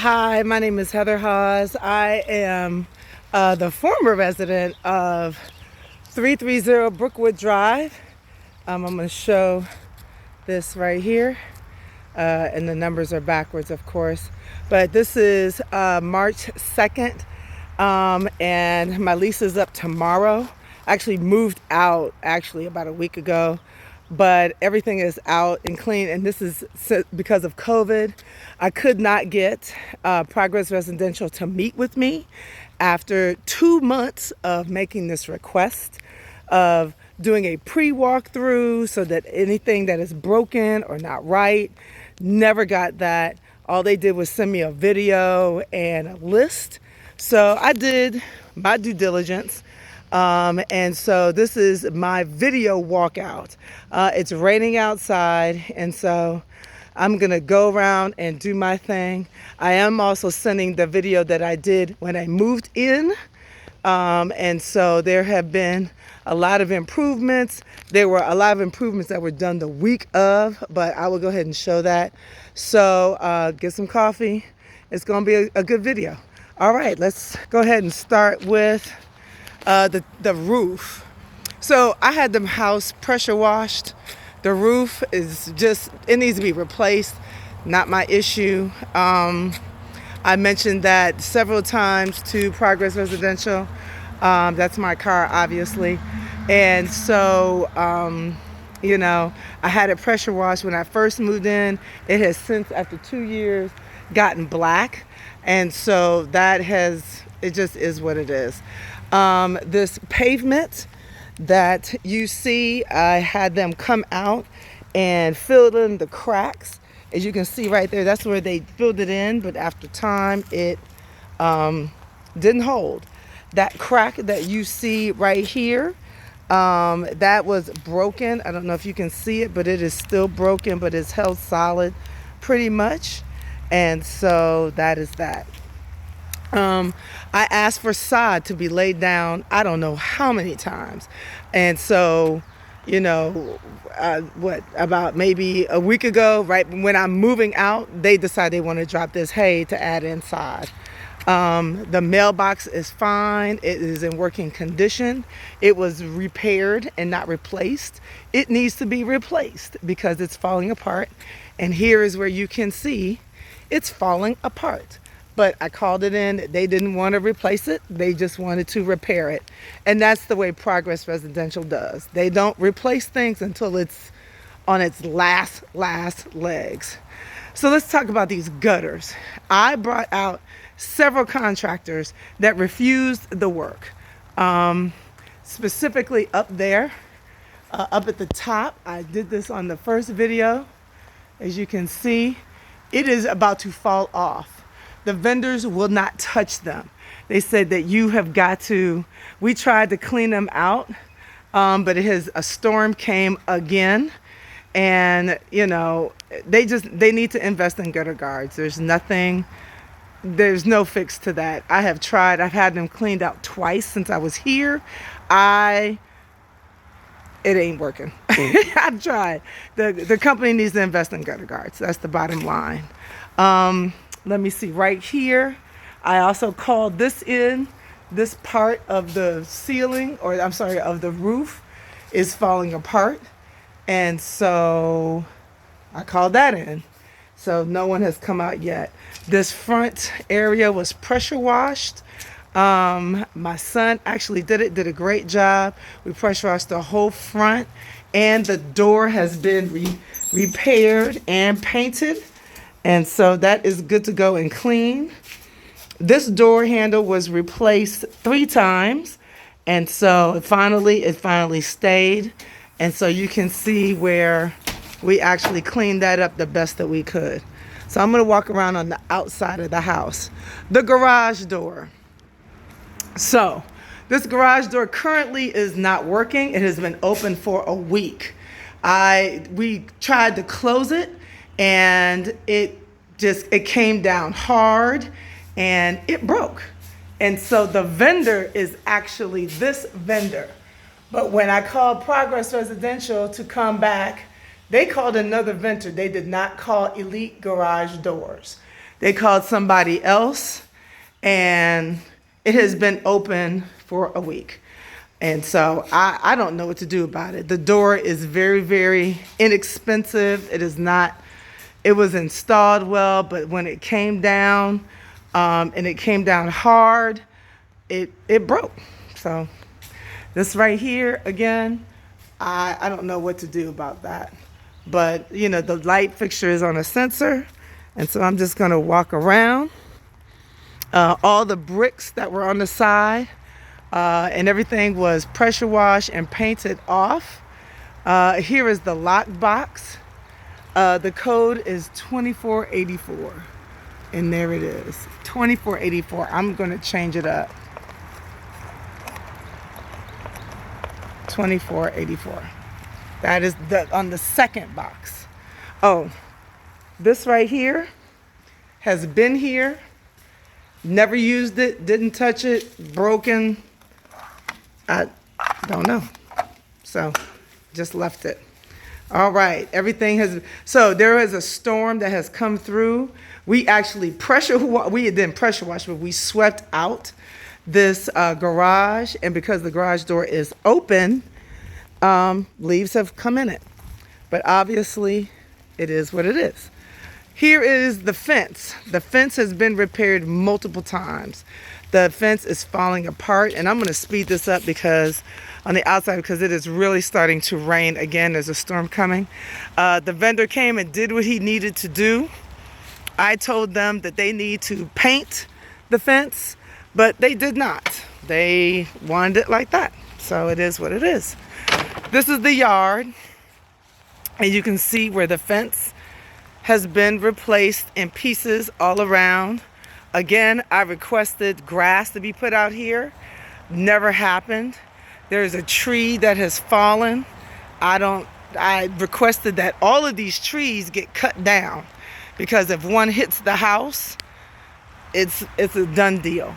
Hi, my name is Heather Hawes. I am the former resident of 330 Brooke Wood Drive. I'm going to show this right here, and the numbers are backwards, of course. But this is March 2nd, and my lease is up tomorrow. I actually moved out about a week ago, but everything is out and clean, and this is because of COVID. I could not get Progress Residential to meet with me after 2 months of making this request of doing a pre-walkthrough so that anything that is broken or not right. Never got that. All they did was send me a video and a list. So I did my due diligence. And so this is my video walkout. It's raining outside, and so I'm gonna go around and do my thing. I am also sending the video that I did when I moved in. And so there have been a lot of improvements. There were a lot of improvements that were done the week of, but I will go ahead and show that. So get some coffee. It's gonna be a good video. All right, let's go ahead and start with the roof. So I had the house pressure washed. The roof is just, it needs to be replaced. Not my issue. I mentioned that several times to Progress Residential. That's my car, obviously. And so, I had it pressure washed when I first moved in. It has since, after 2 years, gotten black. And so it just is what it is. This pavement that you see, I had them come out and fill in the cracks. As you can see right there, that's where they filled it in, but after time, it didn't hold. That crack that you see right here, that was broken. I don't know if you can see it, but it is still broken, but it's held solid pretty much. And so that is that. I asked for sod to be laid down, I don't know how many times. And so, about maybe a week ago, right when I'm moving out, they decide they want to drop this hay to add in sod. The mailbox is fine. It is in working condition. It was repaired and not replaced. It needs to be replaced because it's falling apart. And here is where you can see it's falling apart. But I called it in. They didn't want to replace it. They just wanted to repair it. And that's the way Progress Residential does. They don't replace things until it's on its last legs. So let's talk about these gutters. I brought out several contractors that refused the work. Specifically up there, up at the top. I did this on the first video. As you can see, it is about to fall off. The vendors will not touch them. They said that you have got to, we tried to clean them out, but a storm came again. And, they need to invest in gutter guards. There's no fix to that. I've had them cleaned out twice since I was here. It ain't working. I've tried. The company needs to invest in gutter guards. That's the bottom line. Let me see right here. I also called this part of the ceiling, of the roof is falling apart. And so I called that in. So no one has come out yet. This front area was pressure washed. My son actually did a great job. We pressure washed the whole front, and the door has been repaired and painted. And so that is good to go and clean. This door handle was replaced 3 times. And so it finally stayed. And so you can see where we actually cleaned that up the best that we could. So I'm gonna walk around on the outside of the house. The garage door. So this garage door currently is not working. It has been open for a week. We tried to close it, and it came down hard and it broke. And so the vendor is actually this vendor. But when I called Progress Residential to come back, they called another vendor. They did not call Elite Garage Doors. They called somebody else, and it has been open for a week. And so I don't know what to do about it. The door is very, very inexpensive. It is not, it was installed well, but when it came down, and it came down hard, it broke. So this right here, again, I don't know what to do about that. But, you know, the light fixture is on a sensor. And so I'm just going to walk around. All the bricks that were on the side and everything was pressure washed and painted off. Here is the lock box. The code is 2484. And there it is, 2484. I'm going to change it up. 2484. That is on the second box. Oh, this right here has been here. Never used it, didn't touch it, broken. I don't know. So just left it. All right, everything has, so there is a storm that has come through. We actually we didn't pressure wash, but we swept out this garage, and because the garage door is open, leaves have come in it. But obviously, it is what it is. Here is the fence. The fence has been repaired multiple times. The fence is falling apart, and I'm going to speed this up because on the outside, because it is really starting to rain again. There's a storm coming. The vendor came and did what he needed to do. I told them that they need to paint the fence, but they did not. They wanted it like that. So it is what it is. This is the yard, and you can see where the fence has been replaced in pieces all around. Again, I requested grass to be put out here. Never happened. There's a tree that has fallen. I requested that all of these trees get cut down, because if one hits the house, it's a done deal.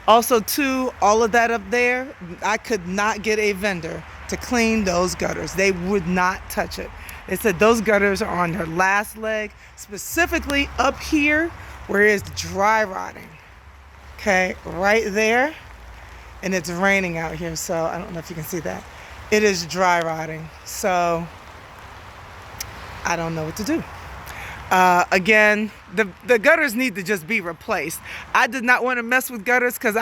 Also, too, all of that up there, I could not get a vendor to clean those gutters. They would not touch it. They said those gutters are on their last leg, specifically up here where it's dry rotting. Okay, right there. And it's raining out here, so I don't know if you can see that. It is dry rotting, so I don't know what to do. Again, the gutters need to just be replaced. I did not want to mess with gutters because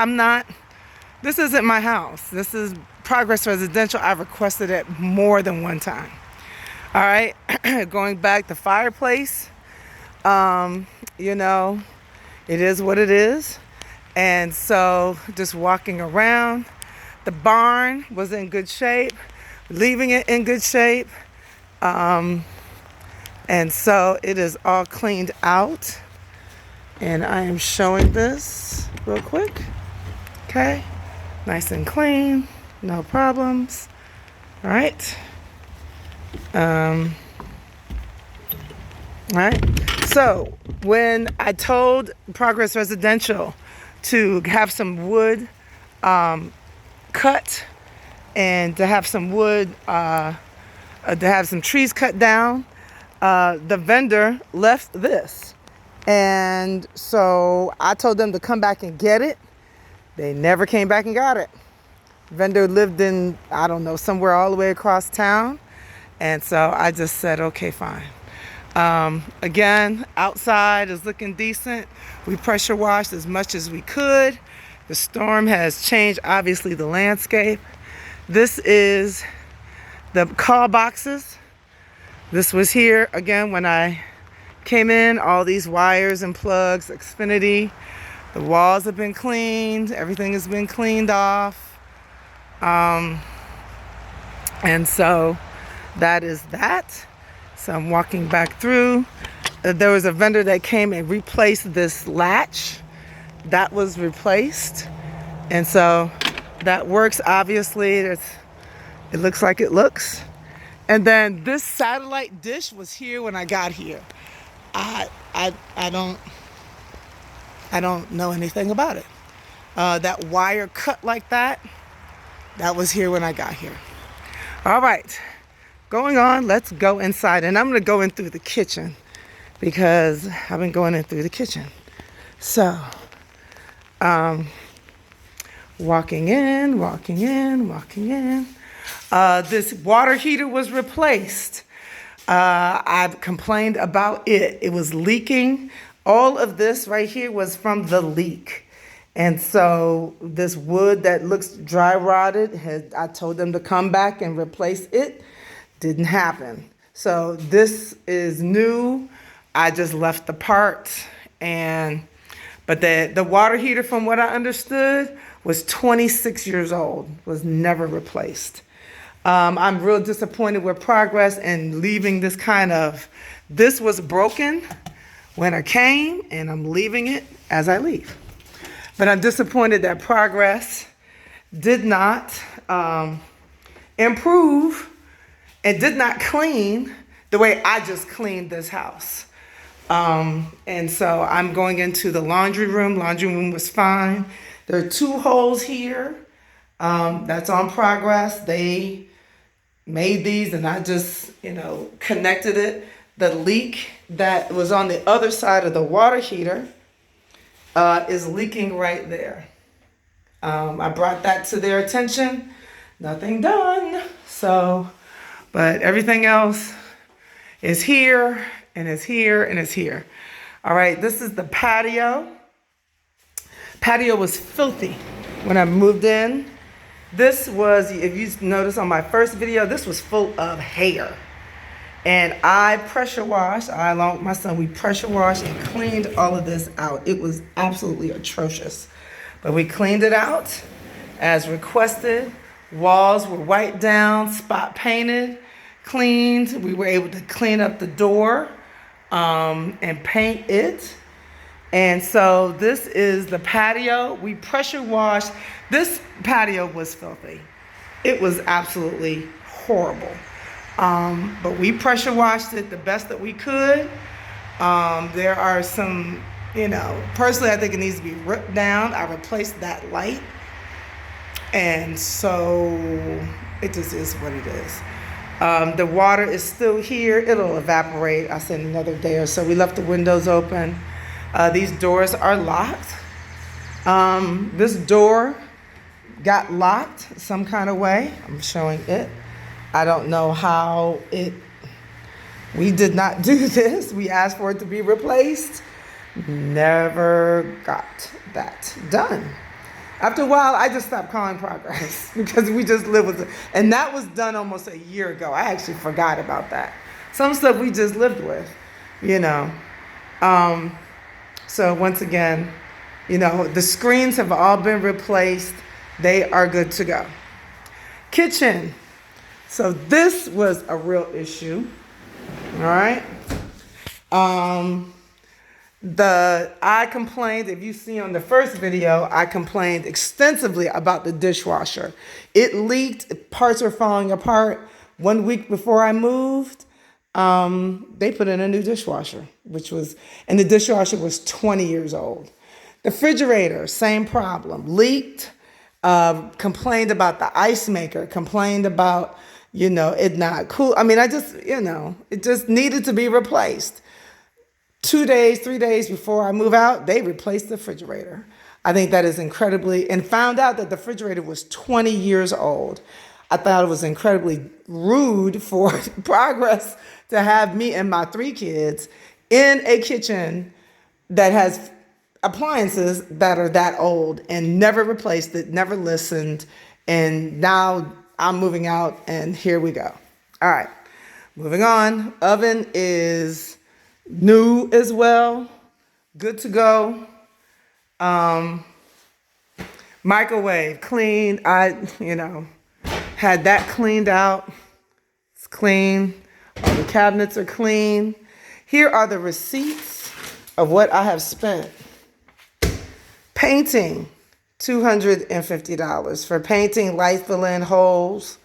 this isn't my house. This is Progress Residential. I requested it more than one time. All right, going back, the fireplace, you know, it is what it is. And so just walking around, the barn was in good shape, leaving it in good shape. And so it is all cleaned out. And I am showing this real quick. Okay, nice and clean, no problems. All right. All right. So when I told Progress Residential to have some wood cut and to have some wood, to have some trees cut down, the vendor left this. And so I told them to come back and get it. They never came back and got it. Vendor lived in, I don't know, somewhere all the way across town. And so I just said, okay, fine. Again, outside is looking decent. We pressure washed as much as we could. The storm has changed, obviously, the landscape. This is the call boxes. This was here, again, when I came in, all these wires and plugs, Xfinity. The walls have been cleaned. Everything has been cleaned off. And so that is that. So I'm walking back through. There was a vendor that came and replaced this latch. That was replaced. And so that works, obviously. It looks like it looks. And then this satellite dish was here when I got here. I don't know anything about it. That wire cut like that was here when I got here. All right, going on, let's go inside. And I'm gonna go in through the kitchen because I've been going in through the kitchen. So, walking in. This water heater was replaced. I've complained about it. It was leaking. All of this right here was from the leak. And so this wood that looks dry rotted, I told them to come back and replace it. Didn't happen. So this is new. I just left the part. But the water heater, from what I understood, was 26 years old, was never replaced. I'm real disappointed with progress and leaving this was broken when I came, and I'm leaving it as I leave. But I'm disappointed that progress did not improve and did not clean the way I just cleaned this house. And so I'm going into the laundry room. Laundry room was fine. There are 2 holes here. That's on progress. They made these and I just, connected it. The leak that was on the other side of the water heater is leaking right there. I brought that to their attention. Nothing done. So, but everything else is here and is here and is here. All right, this is the patio. Patio was filthy when I moved in. This was, if you notice on my first video, this was full of hair. And I pressure washed, I along with my son, we pressure washed and cleaned all of this out. It was absolutely atrocious. But we cleaned it out as requested. Walls were wiped down, spot painted, cleaned. We were able to clean up the door and paint it. And so this is the patio. We pressure washed. This patio was filthy. It was absolutely horrible. But we pressure washed it the best that we could. There are some, personally I think it needs to be ripped down. I replaced that light. And so it just is what it is. The water is still here. It'll evaporate, I said, another day or so. We left the windows open. These doors are locked. This door got locked some kind of way. I'm showing it. I don't know how we did not do this. We asked for it to be replaced. Never got that done. After a while, I just stopped calling progress because we just live with it. And that was done almost a year ago. I actually forgot about that. Some stuff we just lived with, So once again, the screens have all been replaced. They are good to go. Kitchen. So this was a real issue. All right. I complained, if you see on the first video, I complained extensively about the dishwasher. It leaked, parts were falling apart. 1 week before I moved, they put in a new dishwasher, and the dishwasher was 20 years old. The refrigerator, same problem, leaked, complained about the ice maker, complained about, it not cool. I mean, it just needed to be replaced. 2 days, 3 days before I move out, they replaced the refrigerator. I think that is and found out that the refrigerator was 20 years old. I thought it was incredibly rude for progress to have me and my 3 kids in a kitchen that has appliances that are that old and never replaced it, never listened. And now I'm moving out and here we go. All right, moving on. Oven is new as well, good to go. Microwave, clean. I, had that cleaned out. It's clean. All the cabinets are clean. Here are the receipts of what I have spent. Painting, $250 for painting, light fill-in holes.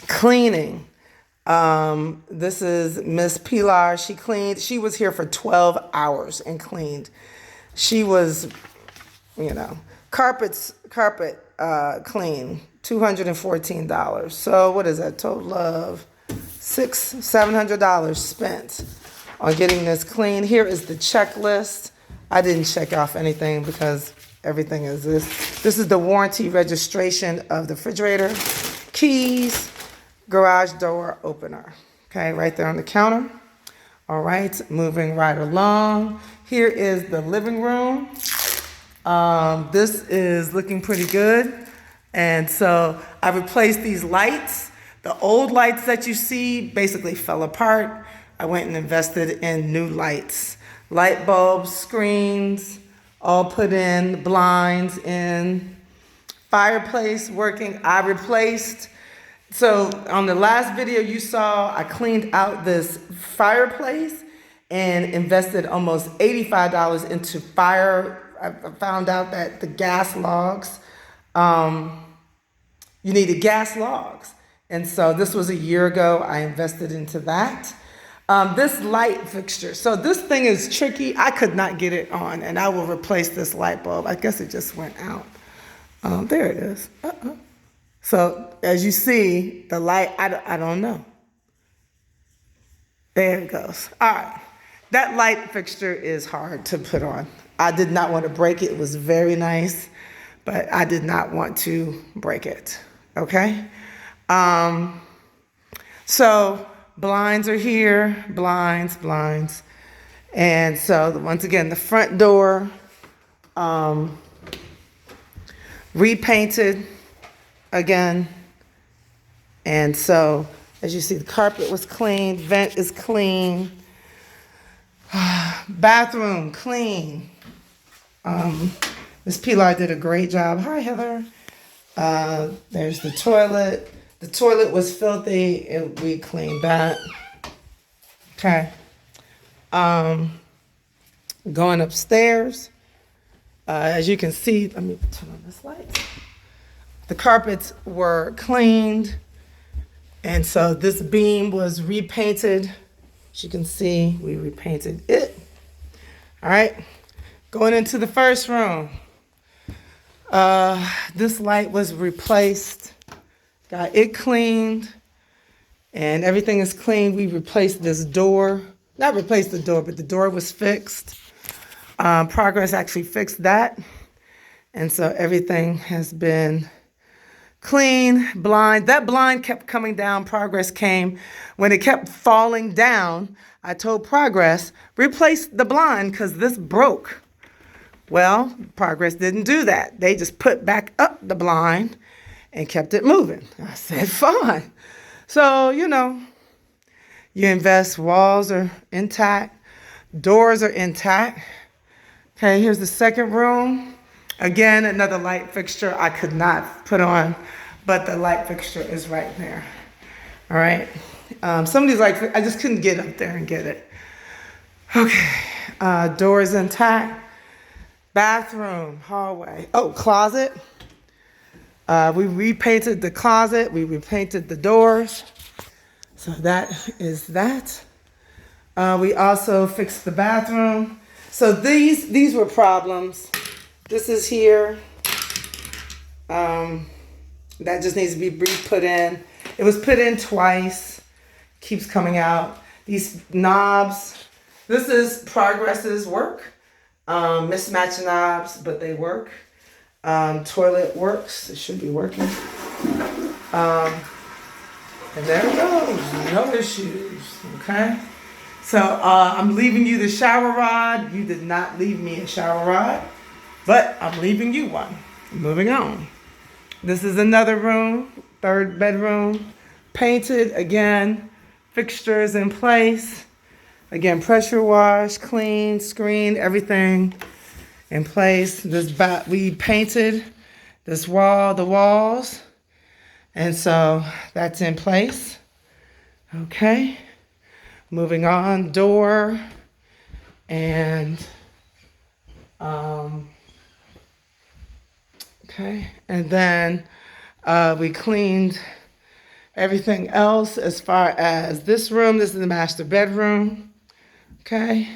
Cleaning. This is Miss Pilar. She cleaned. She was here for 12 hours and cleaned. She was, carpet clean, $214. So what is that? Total of $700 spent on getting this clean. Here is the checklist. I didn't check off anything because everything is this. This is the warranty registration of the refrigerator, keys, garage door opener. Okay, right there on the counter. All right, moving right along. Here is the living room. This is looking pretty good. And so I replaced these lights. The old lights that you see basically fell apart. I went and invested in new lights. Light bulbs, screens, all put in, blinds in, fireplace working, I replaced. So on the last video you saw, I cleaned out this fireplace and invested almost $85 into fire. I found out that the gas logs, you needed gas logs. And so this was a year ago, I invested into that. This light fixture, so this thing is tricky. I could not get it on, and I will replace this light bulb. I guess it just went out. There it is. So as you see, the light, I don't know. There it goes. All right. That light fixture is hard to put on. I did not want to break it. It was very nice, but I did not want to break it. Okay? So blinds are here. Blinds. And so once again, the front door repainted again. And so as you see, the carpet was clean, vent is clean, bathroom clean. Miss Pilar did a great job. Hi, Heather. There's the toilet. The toilet was filthy, and we cleaned that. Okay. Going upstairs. As you can see, let me turn on this light. The carpets were cleaned, and so this beam was repainted. As you can see, we repainted it. All right, going into the first room. This light was replaced, got it cleaned, and everything is clean. We replaced this door, not replaced the door, but the door was fixed. Progress actually fixed that, and so everything has been clean. Blind, that blind kept coming down. Progress came. When it kept falling down, I told Progress, replace the blind because this broke. Well, Progress didn't do that. They just put back up the blind and kept it moving. I said, fine. So, you invest, walls are intact, doors are intact. Okay, here's the second room. Again, another light fixture I could not put on, but the light fixture is right there. All right. Some of these lights, I just couldn't get up there and get it. Okay. Doors intact. Bathroom, hallway. Oh, closet. We repainted the closet. We repainted the doors. So that is that. We also fixed the bathroom. So these were problems. This is here. That just needs to be put in. It was put in twice. Keeps coming out. These knobs. This is Progress's work. Mismatched knobs, but they work. Toilet works. It should be working. And there it goes. No issues. Okay. So I'm leaving you the shower rod. You did not leave me a shower rod, but I'm leaving you one. Moving on. This is another room, third bedroom, painted again, fixtures in place. Again, pressure wash, clean, screen, everything in place. We painted this wall, the walls, and so that's in place. Okay. Moving on, door, and okay, and then we cleaned everything else as far as this room. This is the master bedroom. Okay,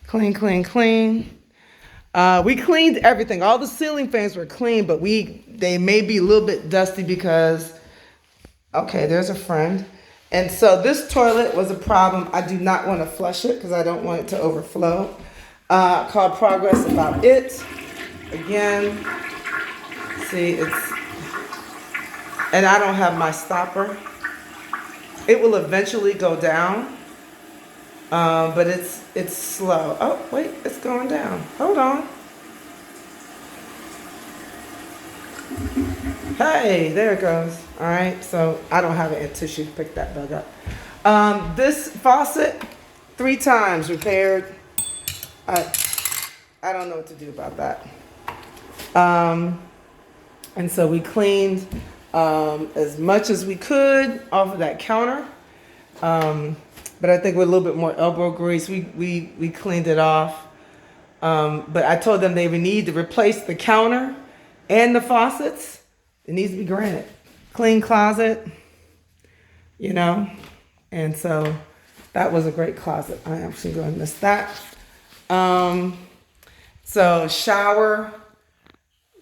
clean. We cleaned everything. All the ceiling fans were clean, but they may be a little bit dusty because, okay, there's a friend. And so this toilet was a problem. I do not want to flush it because I don't want it to overflow. called Progress About It. Again, see, and I don't have my stopper. It will eventually go down, but it's slow. Oh, wait, it's going down. Hold on. Hey, there it goes. All right, so I don't have an tissue to pick that bug up. This faucet, 3 times repaired. I don't know what to do about that. And so we cleaned as much as we could off of that counter. But I think with a little bit more elbow grease, we cleaned it off. But I told them they would need to replace the counter and the faucets. It needs to be granite. Clean closet, you know. And so that was a great closet. I actually going to miss that. So shower,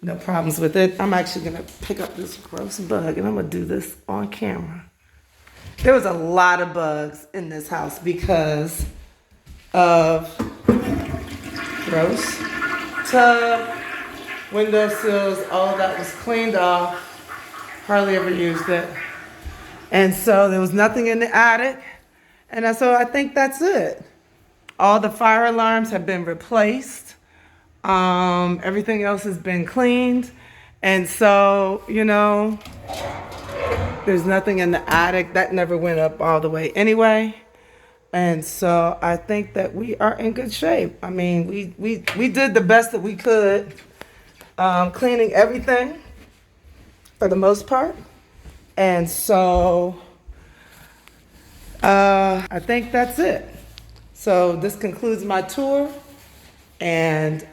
no problems with it. I'm actually going to pick up this gross bug and I'm going to do this on camera. There was a lot of bugs in this house because of gross tub, windowsills, all of that was cleaned off. Hardly ever used it. And so there was nothing in the attic. And so I think that's it. All the fire alarms have been replaced. Everything else has been cleaned. And so, you know, there's nothing in the attic. That never went up all the way anyway. And so I think that we are in good shape. I mean, we did the best that we could, cleaning everything for the most part. And so I think that's it. So this concludes my tour. And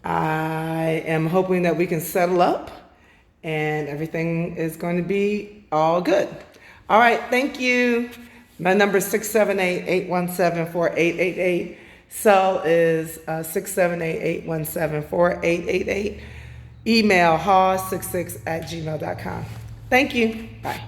I am hoping that we can settle up and everything is going to be all good. All right, thank you. My number is 678-817-4888. Cell is 678-817-4888. Email hawes66@gmail.com. Thank you. Bye.